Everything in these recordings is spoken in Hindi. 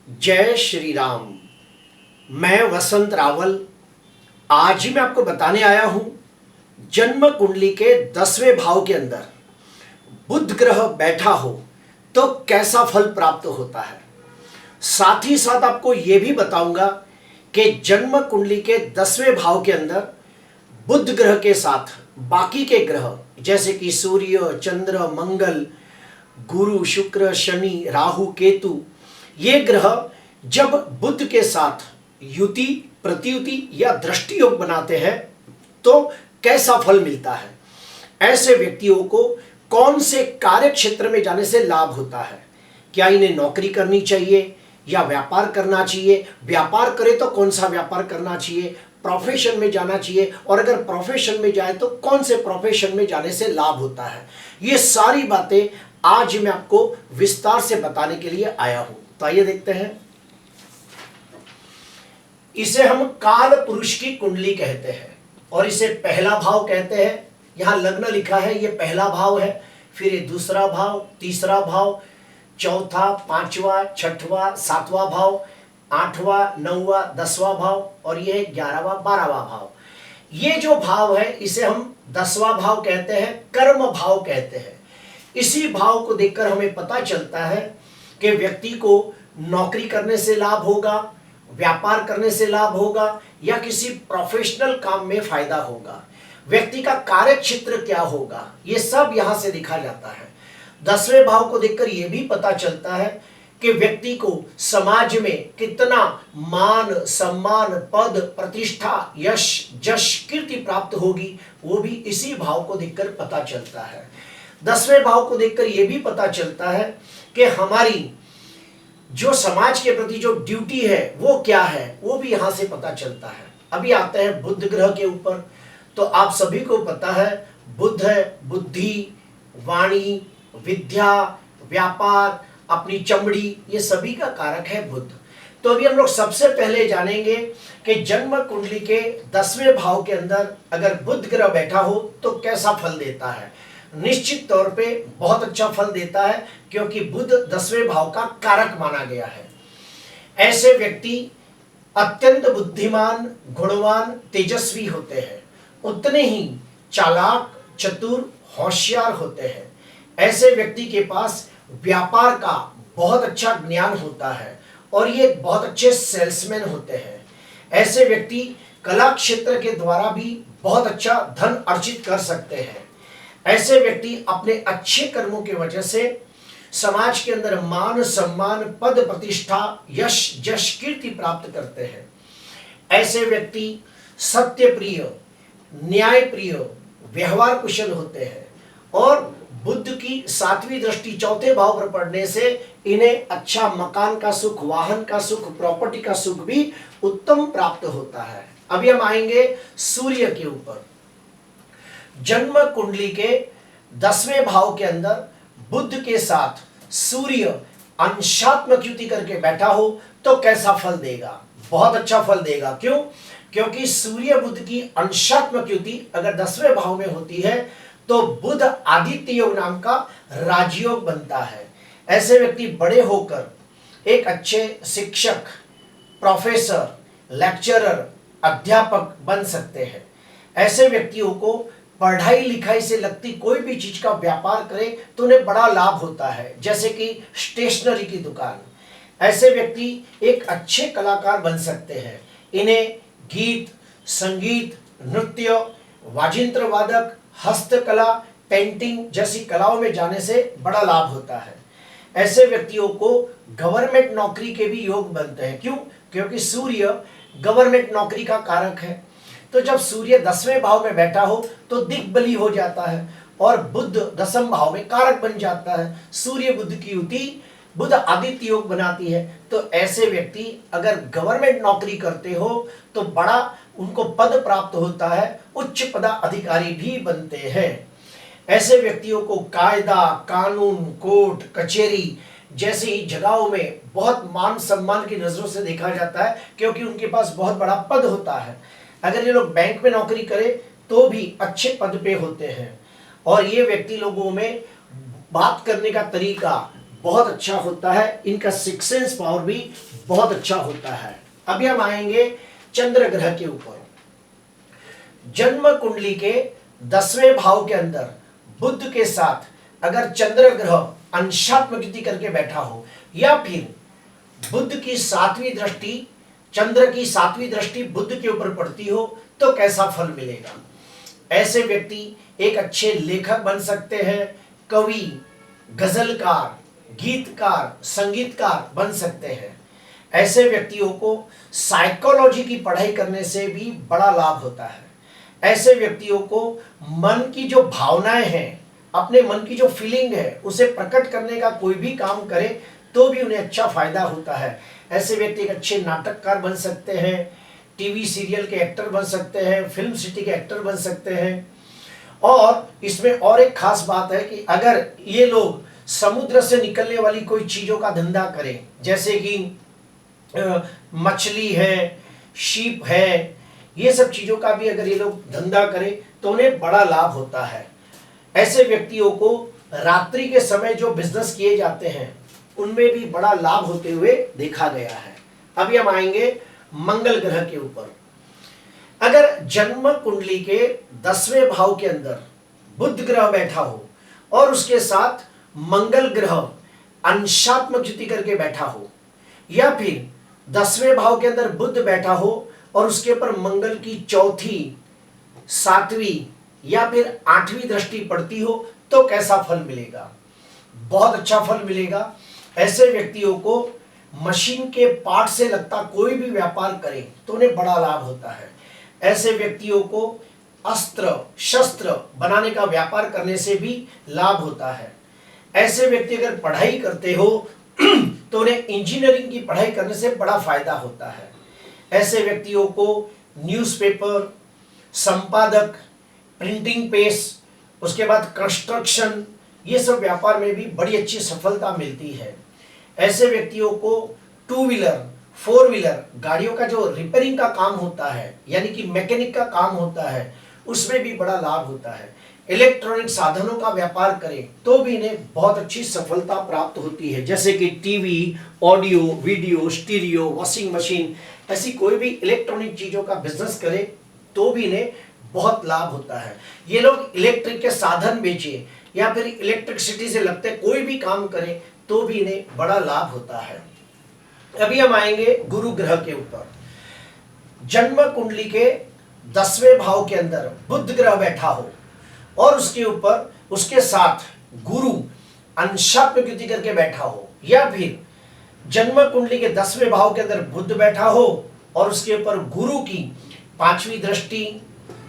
जय श्री राम। मैं वसंत रावल आज ही मैं आपको बताने आया हूं जन्म कुंडली के 10वें भाव के अंदर बुध ग्रह बैठा हो तो कैसा फल प्राप्त होता है। साथ ही साथ आपको यह भी बताऊंगा कि जन्म कुंडली के 10वें भाव के अंदर बुध ग्रह के साथ बाकी के ग्रह जैसे कि सूर्य, चंद्र, मंगल, गुरु, शुक्र, शनि, राहु, केतु, ये ग्रह जब बुध के साथ युति, प्रतियुति या दृष्टि योग बनाते हैं तो कैसा फल मिलता है। ऐसे व्यक्तियों को कौन से कार्य क्षेत्र में जाने से लाभ होता है। क्या इन्हें नौकरी करनी चाहिए या व्यापार करना चाहिए, व्यापार करे तो कौन सा व्यापार करना चाहिए, प्रोफेशन में जाना चाहिए और अगर प्रोफेशन में जाए तो कौन से प्रोफेशन में जाने से लाभ होता है। ये सारी बातें आज मैं आपको विस्तार से बताने के लिए आया हूं। तो आइए देखते हैं। इसे हम काल पुरुष की कुंडली कहते हैं और इसे पहला भाव कहते हैं। यहां लग्न लिखा है, ये पहला भाव है, फिर ये दूसरा भाव, तीसरा भाव, चौथा, पांचवा, छठवां, सातवां भाव, आठवां, नौवां, 10वां भाव और ये 11वां, 12वां भाव। ये जो भाव है इसे हम 10वां भाव कहते हैं, कर्म भाव कहते हैं। इसी भाव को देखकर हमें पता चलता है कि व्यक्ति को नौकरी करने से लाभ होगा, व्यापार करने से लाभ होगा या किसी प्रोफेशनल काम में फायदा होगा, व्यक्ति का कार्य क्षेत्र क्या होगा, ये सब यहां से दिखा जाता है। 10वें भाव को देखकर यह भी पता चलता है कि व्यक्ति को समाज में कितना मान, सम्मान, पद, प्रतिष्ठा, यश, जश, कीर्ति प्राप्त होगी, वो भी इसी भाव को देखकर पता चलता है। 10वें भाव को देखकर यह भी पता चलता है कि हमारी जो समाज के प्रति जो ड्यूटी है वो क्या है, वो भी यहां से पता चलता है। अभी आते हैं बुध ग्रह के ऊपर। तो आप सभी को पता है बुध है बुद्धि, वाणी, विद्या, व्यापार, अपनी चमड़ी, ये सभी का कारक है बुध। तो अभी हम लोग सबसे पहले जानेंगे कि जन्म कुंडली के 10वें भाव के अंदर अगर बुध ग्रह बैठा हो तो कैसा फल देता है। निश्चित तौर पे बहुत अच्छा फल देता है क्योंकि बुध 10वें भाव का कारक माना गया है। ऐसे व्यक्ति अत्यंत बुद्धिमान, गुणवान, तेजस्वी होते हैं, उतने ही चालाक, चतुर, होशियार होते हैं। ऐसे व्यक्ति के पास व्यापार का बहुत अच्छा ज्ञान होता है और ये बहुत अच्छे सेल्समैन होते हैं। ऐसे व्यक्ति कला क्षेत्र के द्वारा भी बहुत अच्छा धन अर्जित कर सकते हैं। ऐसे व्यक्ति अपने अच्छे कर्मों की वजह से समाज के अंदर मान, सम्मान, पद, प्रतिष्ठा, यश, जश, कीर्ति प्राप्त करते हैं। ऐसे व्यक्ति सत्य प्रिय, न्याय प्रिय, व्यवहार कुशल होते हैं और बुध की 7वीं दृष्टि 4थे भाव पर पड़ने से इन्हें अच्छा मकान का सुख, वाहन का सुख, प्रॉपर्टी का सुख भी उत्तम प्राप्त होता है। अभी हम आएंगे सूर्य के ऊपर। जन्म कुंडली के 10वें भाव के अंदर बुध के साथ सूर्य अंशात्मक युति करके बैठा हो तो कैसा फल देगा। बहुत अच्छा फल देगा। क्यों? क्योंकि सूर्य बुध की अंशात्मक युति अगर 10वें भाव में होती है तो बुध आदित्य योग नाम का राजयोग बनता है। ऐसे व्यक्ति बड़े होकर एक अच्छे शिक्षक, प्रोफेसर, लेक्चरर, अध्यापक बन सकते हैं। ऐसे व्यक्तियों को पढ़ाई लिखाई से लगती कोई भी चीज का व्यापार करे तो उन्हें बड़ा लाभ होता है, जैसे कि स्टेशनरी की दुकान। ऐसे व्यक्ति एक अच्छे कलाकार बन सकते हैं। इन्हें गीत, संगीत, नृत्य, वाजिंत्र वादक, हस्तकला, पेंटिंग जैसी कलाओं में जाने से बड़ा लाभ होता है। ऐसे व्यक्तियों को गवर्नमेंट नौकरी के भी योग बनते हैं। क्यों? क्योंकि सूर्य गवर्नमेंट नौकरी का कारक है। तो जब सूर्य 10वें भाव में बैठा हो तो दिग्बली हो जाता है और बुध 10म भाव में कारक बन जाता है। सूर्य बुध की युति बुध आदित्य योग बनाती है। तो ऐसे व्यक्ति अगर गवर्नमेंट नौकरी करते हो तो बड़ा उनको पद प्राप्त होता है, उच्च पदाधिकारी भी बनते हैं। ऐसे व्यक्तियों को कायदा, कानून, कोर्ट, कचहरी जैसी जगहों में बहुत मान सम्मान की नजरों से देखा जाता है क्योंकि उनके पास बहुत बड़ा पद होता है। अगर ये लोग बैंक में नौकरी करें तो भी अच्छे पद पे होते हैं और ये व्यक्ति लोगों में बात करने का तरीका, बहुत अच्छा होता है, इनका सिक्स सेंस पावर भी बहुत अच्छा होता है। अभी हम आएंगे चंद्र ग्रह के ऊपर। जन्म कुंडली के 10वें भाव के अंदर बुध के साथ अगर चंद्र ग्रह अंशात्मक युति करके बैठा हो, या फिर बुध की 7वीं दृष्टि, चंद्र की 7वीं दृष्टि बुध के ऊपर पड़ती हो, तो कैसा फल मिलेगा। ऐसे व्यक्ति एक अच्छे लेखक बन सकते हैं, कवि, गजलकार, गीतकार, संगीतकार बन सकते हैं। ऐसे व्यक्तियों को साइकोलॉजी की पढ़ाई करने से भी बड़ा लाभ होता है। ऐसे व्यक्तियों को मन की जो भावनाएं हैं, अपने मन की जो फीलिंग है, उसे प्रकट करने का कोई भी काम करे तो भी उन्हें अच्छा फायदा होता है। ऐसे व्यक्ति एक अच्छे नाटककार बन सकते हैं, टीवी सीरियल के एक्टर बन सकते हैं, फिल्म सिटी के एक्टर बन सकते हैं। और इसमें और एक खास बात है कि अगर ये लोग समुद्र से निकलने वाली कोई चीजों का धंधा करें, जैसे कि मछली है, शीप है, ये सब चीजों का भी अगर ये लोग धंधा करें तो उन्हें बड़ा लाभ होता है। ऐसे व्यक्तियों को रात्रि के समय जो बिजनेस किए जाते हैं उनमें भी बड़ा लाभ होते हुए देखा गया है। अभी हम आएंगे मंगल ग्रह के ऊपर। अगर जन्म कुंडली के 10वें भाव के अंदर बुध ग्रह बैठा हो और उसके साथ मंगल ग्रह अंशात्मक युति करके बैठा हो, या फिर 10वें भाव के अंदर बुध बैठा हो और उसके ऊपर मंगल की 4थी, 7वीं या फिर 8वीं दृष्टि पड़ती हो, तो कैसा फल मिलेगा। बहुत अच्छा फल मिलेगा। ऐसे व्यक्तियों को मशीन के पार्ट से लगता कोई भी व्यापार करें तो उन्हें बड़ा लाभ होता है। ऐसे व्यक्तियों को अस्त्र शस्त्र बनाने का व्यापार करने से भी लाभ होता है। ऐसे व्यक्ति अगर पढ़ाई करते हो तो उन्हें इंजीनियरिंग की पढ़ाई करने से बड़ा फायदा होता है। ऐसे व्यक्तियों को न्यूज़पेपर, संपादक, प्रिंटिंग प्रेस, उसके बाद कंस्ट्रक्शन, ये सब व्यापार में भी बड़ी अच्छी सफलता मिलती है। ऐसे व्यक्तियों को 2 व्हीलर 4 व्हीलर गाड़ियों का जो रिपेयरिंग का काम होता है, यानी कि मैकेनिक का काम होता है, उसमें भी बड़ा लाभ होता है। इलेक्ट्रॉनिक साधनों का व्यापार करें तो भी इन्हें बहुत अच्छी सफलता प्राप्त होती है, जैसे कि TV, audio, video, stereo, washing machine, ऐसी कोई भी इलेक्ट्रॉनिक चीजों का बिजनेस करें तो भी इन्हें बहुत लाभ होता है। ये लोग इलेक्ट्रिक के साधन बेचे या फिर इलेक्ट्रिसिटी से लगते कोई भी काम करें तो भी इन्हें बड़ा लाभ होता है। अभी हम आएंगे गुरु ग्रह के ऊपर। जन्म कुंडली के 10वें भाव के अंदर बुध ग्रह बैठा हो और उसके ऊपर उसके साथ गुरु अंशात्मक युति करके बैठा हो, या फिर जन्म कुंडली के 10वें भाव के अंदर बुध बैठा हो और उसके ऊपर गुरु की 5वीं दृष्टि,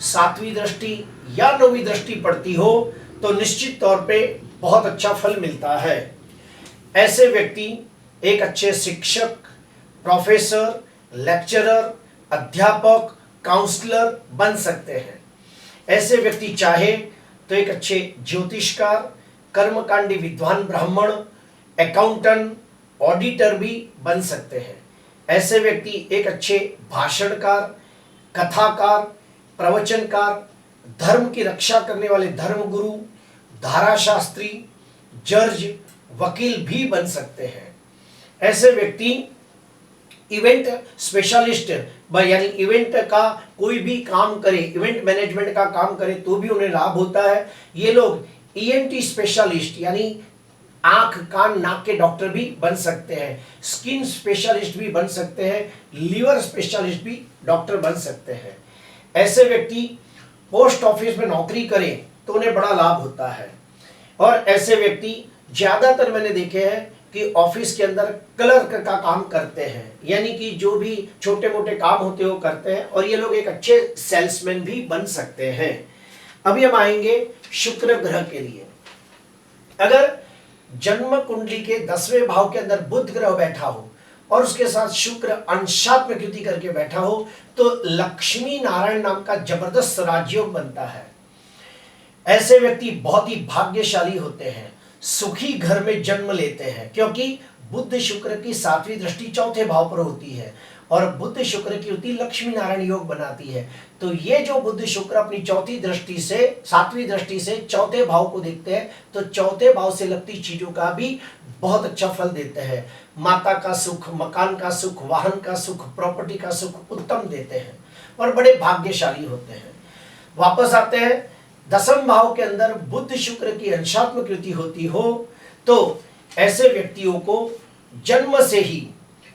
7वीं दृष्टि या 9वीं दृष्टि पड़ती हो, तो निश्चित तौर पे बहुत अच्छा फल मिलता है। ऐसे व्यक्ति एक अच्छे शिक्षक, प्रोफेसर, लेक्चरर, अध्यापक, काउंसलर बन सकते हैं। ऐसे व्यक्ति चाहे तो एक अच्छे ज्योतिषकार, कर्मकांडी विद्वान ब्राह्मण, अकाउंटेंट, ऑडिटर भी बन सकते हैं। ऐसे व्यक्ति एक अच्छे भाषणकार, कथाकार, प्रवचनकार, धर्म की रक्षा करने वाले धर्मगुरु, धाराशास्त्री, जज, वकील भी बन सकते हैं। ऐसे व्यक्ति इवेंट स्पेशलिस्ट यानी इवेंट का कोई भी काम करे, इवेंट मैनेजमेंट का काम करे तो भी उन्हें लाभ होता है। ये लोग ईएनटी स्पेशलिस्ट यानी आंख, कान, नाक के डॉक्टर भी बन सकते हैं, स्किन स्पेशलिस्ट भी बन सकते हैं, लीवर स्पेशलिस्ट भी डॉक्टर बन सकते हैं। ऐसे व्यक्ति पोस्ट ऑफिस में नौकरी करें तो उन्हें बड़ा लाभ होता है। और ऐसे व्यक्ति ज्यादातर मैंने देखे हैं कि ऑफिस के अंदर क्लर्क का काम करते हैं, यानी कि जो भी छोटे मोटे काम होते हैं वो करते हैं, और ये लोग एक अच्छे सेल्समैन भी बन सकते हैं। अभी हम आएंगे शुक्र ग्रह के लिए। अगर जन्म कुंडली के 10वें भाव के अंदर बुध ग्रह बैठा हो और उसके साथ शुक्र अंशात्मक युति करके बैठा हो तो लक्ष्मी नारायण नाम का जबरदस्त राजयोग बनता है। ऐसे व्यक्ति बहुत ही भाग्यशाली होते हैं, सुखी घर में जन्म लेते हैं, क्योंकि बुध शुक्र की सातवीं दृष्टि चौथे भाव पर होती है और बुध शुक्र की युति लक्ष्मी नारायण योग बनाती है। तो ये जो बुध शुक्र अपनी चौथी दृष्टि से सातवीं दृष्टि से चौथे भाव को देखते हैं तो चौथे भाव से लगती चीजों का भी बहुत अच्छा फल देते हैं। माता का सुख, मकान का सुख, वाहन का सुख, प्रॉपर्टी का सुख उत्तम देते हैं और बड़े भाग्यशाली होते हैं। वापस आते हैं, दसम भाव के अंदर बुध शुक्र की अंशात्मक युति होती हो तो ऐसे व्यक्तियों को जन्म से ही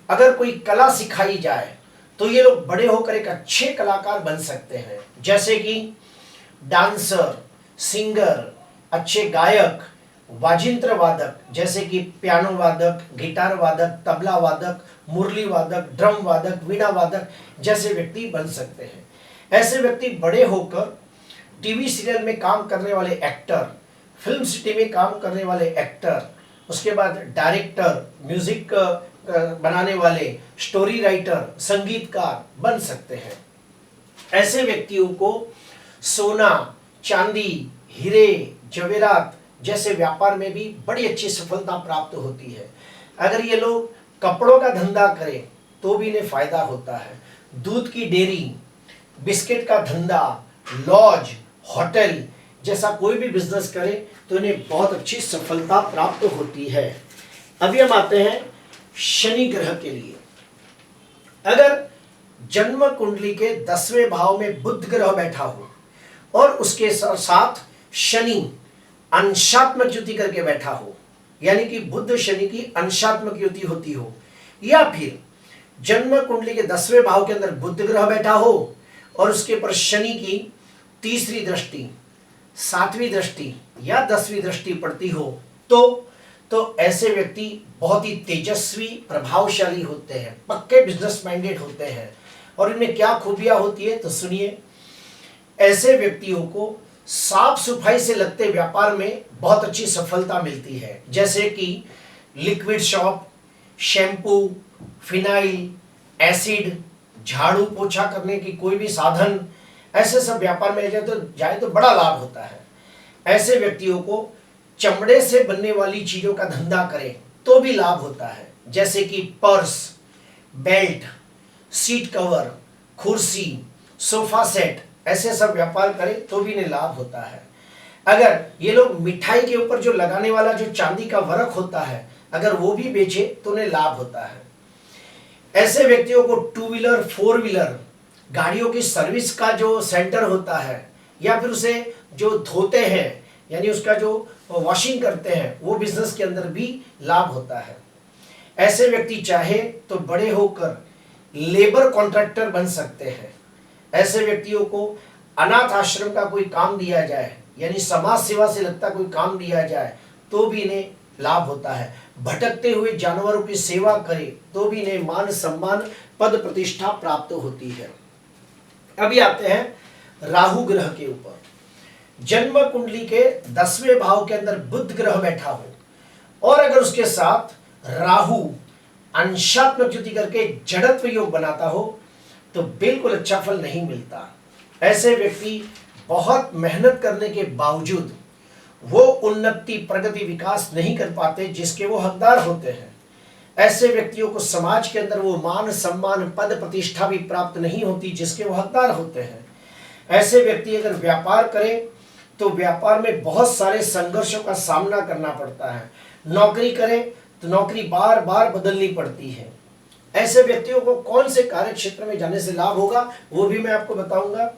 अगर कोई कला सिखाई जाए तो ये लोग बड़े होकर एक अच्छे कलाकार बन सकते हैं, जैसे कि डांसर, सिंगर, अच्छे गायक, वाजिंत्र वादक जैसे कि पियानो वादक, गिटार वादक, तबला वादक, मुरली वादक, ड्रम वादक, वीणा वादक जैसे व्यक्ति बन सकते हैं। ऐसे व्यक्ति बड़े होकर टीवी सीरियल में काम करने वाले एक्टर, फिल्म सिटी में काम करने वाले एक्टर, उसके बाद डायरेक्टर, म्यूजिक बनाने वाले, स्टोरी राइटर, संगीतकार बन सकते हैं। ऐसे व्यक्तियों को सोना, चांदी, हीरे, जवेरात जैसे व्यापार में भी बड़ी अच्छी सफलता प्राप्त होती है। अगर ये लोग कपड़ों का धंधा करें तो भी इन्हें फायदा होता है। दूध की डेयरी, बिस्किट का धंधा, लॉज, होटल जैसा कोई भी बिजनेस करे तो इन्हें बहुत अच्छी सफलता प्राप्त होती है। अभी हम आते हैं शनि ग्रह के लिए। अगर जन्म कुंडली के 10वें भाव में बुध ग्रह बैठा हो और उसके साथ शनि अंशात्मक युति करके बैठा हो, यानी कि बुध शनि की अंशात्मक युति होती हो, या फिर जन्म कुंडली के 10वें भाव के अंदर बुध ग्रह बैठा हो और उसके पर शनि की तीसरी दृष्टि, सातवीं दृष्टि या 10वीं दृष्टि पड़ती हो तो ऐसे व्यक्ति बहुत ही तेजस्वी, प्रभावशाली होते हैं, पक्के बिजनेस माइंडेड होते हैं। और इनमें क्या खूबियां होती है तो सुनिए। ऐसे व्यक्तियों को साफ सफाई से लगते व्यापार में बहुत अच्छी सफलता मिलती है, जैसे कि liquid shop, shampoo, phenyl, acid, झाड़ू पोछा करने की कोई भी साधन, ऐसे सब व्यापार में जाए तो बड़ा लाभ होता है। ऐसे व्यक्तियों को चमड़े से बनने वाली चीजों का धंधा करें तो भी लाभ होता है, जैसे कि पर्स, बेल्ट, सीट कवर, कुर्सी, सोफा सेट, ऐसे सब व्यापार करें तो भी इन्हें लाभ होता है। अगर ये लोग मिठाई के ऊपर जो लगाने वाला जो चांदी का वर्क होता है, अगर वो भी बेचे तो उन्हें लाभ होता है। ऐसे व्यक्तियों को 2 व्हीलर, 4 व्हीलर गाड़ियों की सर्विस का जो सेंटर होता है या फिर उसे जो धोते हैं यानी उसका जो वॉशिंग करते हैं, वो बिजनेस के अंदर भी लाभ होता है। ऐसे व्यक्ति चाहे तो बड़े होकर लेबर कॉन्ट्रैक्टर बन सकते हैं। ऐसे व्यक्तियों को अनाथ आश्रम का कोई काम दिया जाए यानी समाज सेवा से लगता कोई काम दिया जाए तो भी इन्हें लाभ होता है। भटकते हुए जानवरों की सेवा करे तो भी इन्हें मान सम्मान, पद प्रतिष्ठा प्राप्त होती है। अभी आते हैं राहु ग्रह के ऊपर। जन्म कुंडली के 10वें भाव के अंदर बुध ग्रह बैठा हो और अगर उसके साथ राहु अंशात्मक युति करके जड़त्व योग बनाता हो तो बिल्कुल अच्छा फल नहीं मिलता। ऐसे व्यक्ति बहुत मेहनत करने के बावजूद वो उन्नति, प्रगति, विकास नहीं कर पाते जिसके वो हकदार होते हैं। ऐसे व्यक्तियों को समाज के अंदर वो मान सम्मान, पद प्रतिष्ठा भी प्राप्त नहीं होती जिसके वो हकदार होते हैं। ऐसे व्यक्ति अगर व्यापार करें तो व्यापार में बहुत सारे संघर्षों का सामना करना पड़ता है। नौकरी करें तो नौकरी बार बार बदलनी पड़ती है। ऐसे व्यक्तियों को कौन से कार्य क्षेत्र में जाने से लाभ होगा वो भी मैं आपको बताऊंगा।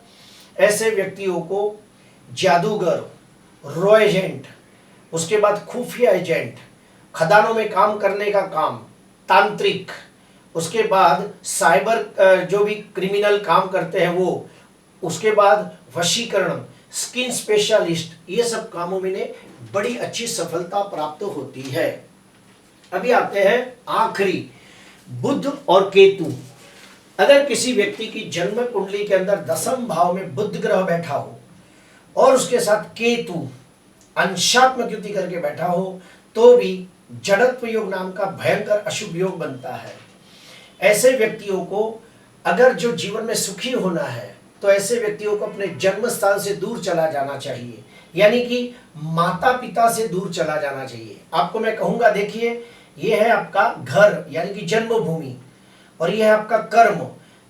ऐसे व्यक्तियों को जादूगर, रॉ एजेंट, उसके बाद खुफिया एजेंट, खदानों में काम करने का काम, तांत्रिक, उसके बाद साइबर जो भी क्रिमिनल काम करते हैं वो, उसके बाद वशीकरण, स्किन स्पेशलिस्ट, ये सब कामों में बड़ी अच्छी सफलता प्राप्त होती है। अभी आते हैं आखिरी, बुध और केतु। अगर किसी व्यक्ति की जन्म कुंडली के अंदर 10वें भाव में बुध ग्रह बैठा हो और उसके साथ केतु अंशात्मक युति करके बैठा हो तो भी जड़त्व योग नाम का भयंकर अशुभ योग बनता है। ऐसे व्यक्तियों को अगर जो जीवन में सुखी होना है तो ऐसे व्यक्तियों को अपने जन्म स्थान से दूर चला जाना चाहिए, यानी कि माता पिता से दूर चला जाना चाहिए। आपको मैं कहूंगा, देखिए ये है आपका घर यानी कि जन्मभूमि, और ये है आपका कर्म।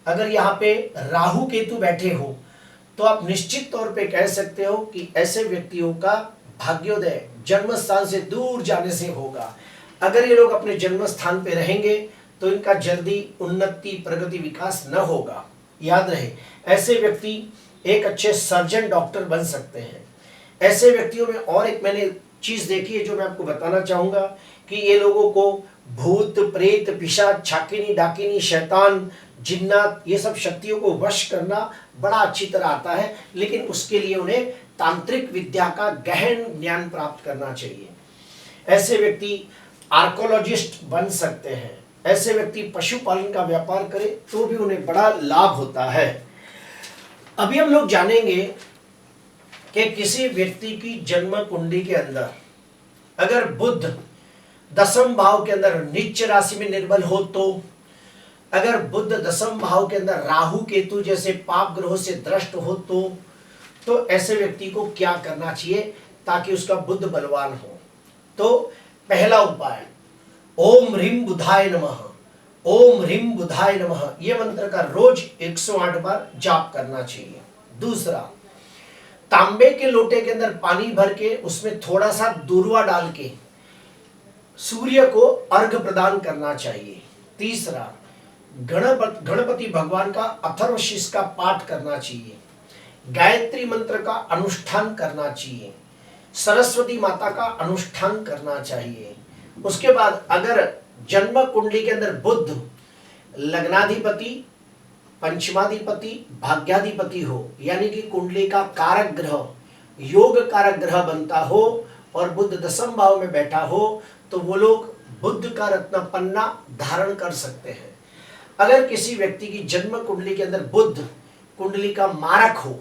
अगर यहाँ पे राहु केतु बैठे हो तो आप निश्चित तौर पे कह सकते हो कि ऐसे व्यक्तियों का भाग्योदय जन्म स्थान से दूर जाने से होगा। अगर ये लोग अपने जन्म स्थान पे रहेंगे तो इनका जल्दी उन्नति, प्रगति, विकास न होगा। याद रहे, ऐसे व्यक्ति एक अच्छे सर्जन, डॉक्टर बन सकते हैं। ऐसे व्यक्तियों में और एक मैंने चीज देखी है जो मैं आपको बताना चाहूंगा कि ये लोगों को भूत, प्रेत, पिशाच, छाकिनी, डाकिनी, शैतान, जिन्नात, ये सब शक्तियों को वश करना बड़ा अच्छी तरह आता है, लेकिन उसके लिए उन्हें तांत्रिक विद्या का गहन ज्ञान प्राप्त करना चाहिए। ऐसे व्यक्ति आर्कोलॉजिस्ट बन सकते हैं। ऐसे व्यक्ति पशुपालन का व्यापार करें तो भी उन्हें बड़ा लाभ होता है। अभी हम लोग जानेंगे कि किसी व्यक्ति की जन्म कुंडली के अंदर अगर बुध दसम भाव के अंदर नीच राशि में निर्बल हो, तो अगर बुध दसम भाव के अंदर राहु केतु जैसे पाप ग्रहों से द्रष्ट हो, तो ऐसे व्यक्ति को क्या करना चाहिए ताकि उसका बुध बलवान हो। तो पहला उपाय, ओम ह्रीम बुधाय नमः, ओम ह्रीम बुधाय नमः, यह मंत्र का रोज 108 बार जाप करना चाहिए। दूसरा, तांबे के लोटे के अंदर पानी भर के उसमें थोड़ा सा दूर्वा डाल के सूर्य को अर्घ प्रदान करना चाहिए। तीसरा, गणपति भगवान का अथर्वशीष का पाठ करना चाहिए। गायत्री मंत्र का अनुष्ठान करना चाहिए। सरस्वती माता का अनुष्ठान करना चाहिए। उसके बाद अगर जन्म कुंडली के अंदर बुध लग्नाधिपति, पंचमाधिपति, भाग्याधिपति हो, यानी कि कुंडली का कारक ग्रह, योग कारक ग्रह बनता हो और बुध दसम भाव में बैठा हो, तो वो लोग बुध का रत्न पन्ना धारण कर सकते हैं। अगर किसी व्यक्ति की जन्म कुंडली के अंदर बुध कुंडली का मारक हो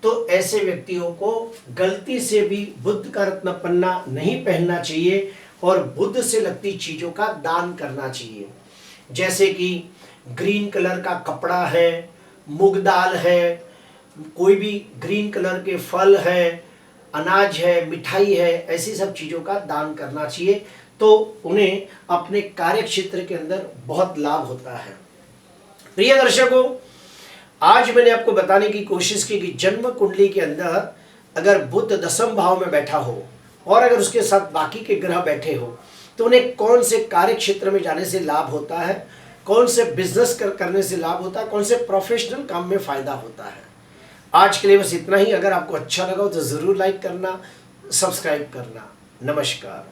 तो ऐसे व्यक्तियों को गलती से भी बुध का रत्न पन्ना नहीं पहनना चाहिए और बुध से लगती चीजों का दान करना चाहिए। जैसे कि ग्रीन कलर का कपड़ा है, मूंग दाल है, कोई भी ग्रीन कलर के फल है, अनाज है, मिठाई है, ऐसी सब चीजों का दान करना चाहिए, तो उन्हें अपने कार्य क्षेत्र के अंदर बहुत लाभ होता है। प्रिय दर्शकों, आज मैंने आपको बताने की कोशिश की कि जन्म कुंडली के अंदर अगर बुध दसम भाव में बैठा हो और अगर उसके साथ बाकी के ग्रह बैठे हो तो उन्हें कौन से कार्य क्षेत्र में जाने से लाभ होता है, कौन से बिजनेस करने से लाभ होता है, कौन से प्रोफेशनल काम में फायदा होता है। आज के लिए बस इतना ही। अगर आपको अच्छा लगा हो तो जरूर लाइक करना, सब्सक्राइब करना। नमस्कार।